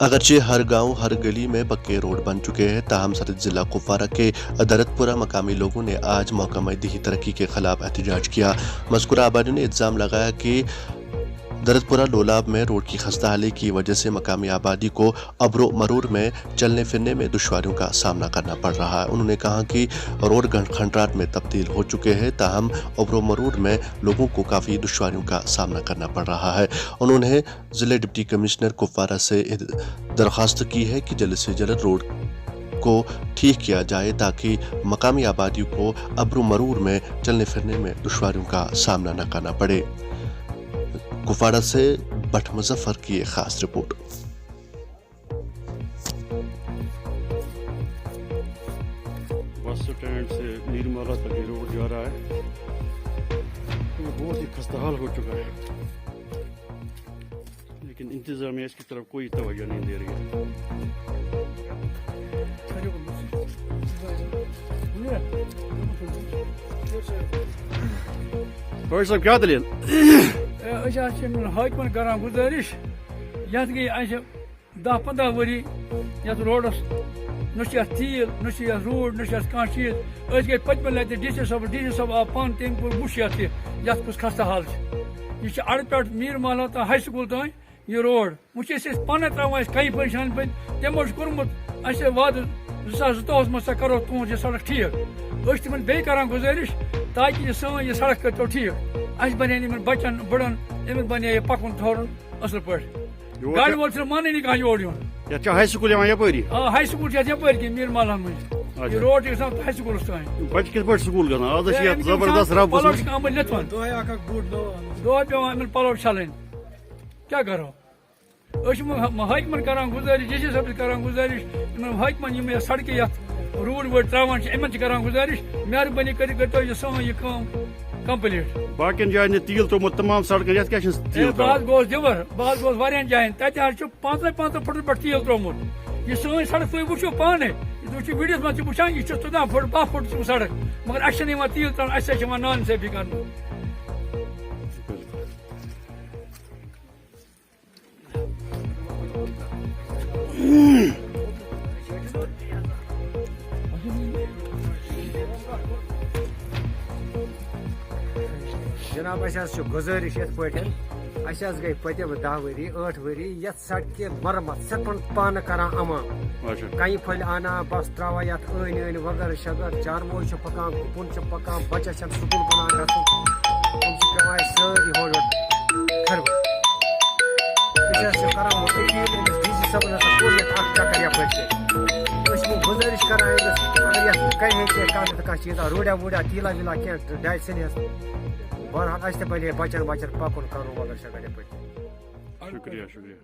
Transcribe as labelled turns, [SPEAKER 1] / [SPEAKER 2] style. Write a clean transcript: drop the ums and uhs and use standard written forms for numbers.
[SPEAKER 1] अगरचे हर गांव हर गली में पक्के रोड बन चुके हैं, ताहम सरहद जिला कुपवारा के दरदपुरा मकामी लोगों ने आज महकमा दिही तरक्की के खिलाफ एहतजाज किया। मज़कूरा आबादियों ने इल्ज़ाम लगाया कि दरदपुरा लोलाब में रोड की खस्ता हाली की वजह से मकामी आबादी को अब्रो मरूर में चलने फिरने में दुश्वारियों का सामना करना पड़ रहा है। उन्होंने कहा कि रोड खंडरात में तब्दील हो चुके हैं, ताहम अब्रो मरूर में लोगों को काफ़ी दुश्वारियों का सामना करना पड़ रहा है। उन्होंने ज़िले डिप्टी कमिश्नर कुपवारा से दरख्वास्त की है कि जल्द से जल्द रोड को ठीक किया जाए ताकि मकामी आबादी को अब्रो मरूर में चलने फिरने में दुश्वारियों का सामना न करना पड़े। कुपवाड़ा से भट्ट मुजफ्फर की एक खास रिपोर्ट।
[SPEAKER 2] बस स्टैंड से नीरमाला तक ये रोड जा रहा है, ये बहुत ही खस्ताहाल हो चुका है, लेकिन इंतजामिया इसकी तरफ कोई तवज्जो नहीं दे रही है। भाई साहब क्या दलील?
[SPEAKER 3] हाकमन करान गुजारिश यथ गई 10-15 वरी यथ रोडस न तील न रोड न कह चीज गई पतम लत डी सब आव पान तम कोर बुश यथ कुछ खस्ता हाल यह अड़ पे मीर महला तक हाई स्कूल तक यह रोड वो पान त्रा कई परेशान पे तमो कोर्मुत वाद 2002 मज करो तुज यह सड़क ठीक तम बे करान गुजारिश ताकि यह सन यह सड़क करो ठीक बने बचन बड़न अमिस बने पकन थोरन असल पे गाड़ी वोल मानी नहीं कह योर यून
[SPEAKER 2] हाई स्कूल यपरी
[SPEAKER 3] हाई स्कूल यपरी मीर महला मज रोड हाई स्कूल
[SPEAKER 2] बच्चे कित पे स्कूल गसान आज जबरदस्त रब
[SPEAKER 3] आम लिथन दो पे पलो छलन क्या करो हाकमन करान गुजारिश डी सी साहब करान गुजारिश हाकमन यह सड़क रूड वोट त्रावान इन करान गुजारिश मेहरबानी करो यह सन यह कंप्लीट
[SPEAKER 2] बाकिन जायन तील त्रोमुत तमाम सड़कन तील
[SPEAKER 3] बह गोस दिवर बह गोस वारियान जायन तत 15 फुट पे तील त्रोमुत यह सन सड़क तुम वो पाने वीडियोस मज वुचान यह 14 फुट 12 फुट सड़क मगर अ तील त्रान अ नान सेफी कर
[SPEAKER 4] जनाब गुजारिश ये गई पतम 10 वरी 8 वरी ये सड़क मरम्मत सपन पान करान अमा कई फल आना बस त्रा ये इन वगर शगर चारमो पकान कुपुन पकान बच्चे स्कूल बनान पे सारी हो खरब गुजारिश कर चीज़ रोड़ा वोड़ा टीला वीला क्या डाय सन बहरहाल पे बचन पकन करो वगर शगर पे।
[SPEAKER 2] शुक्रिया शुक्रिया।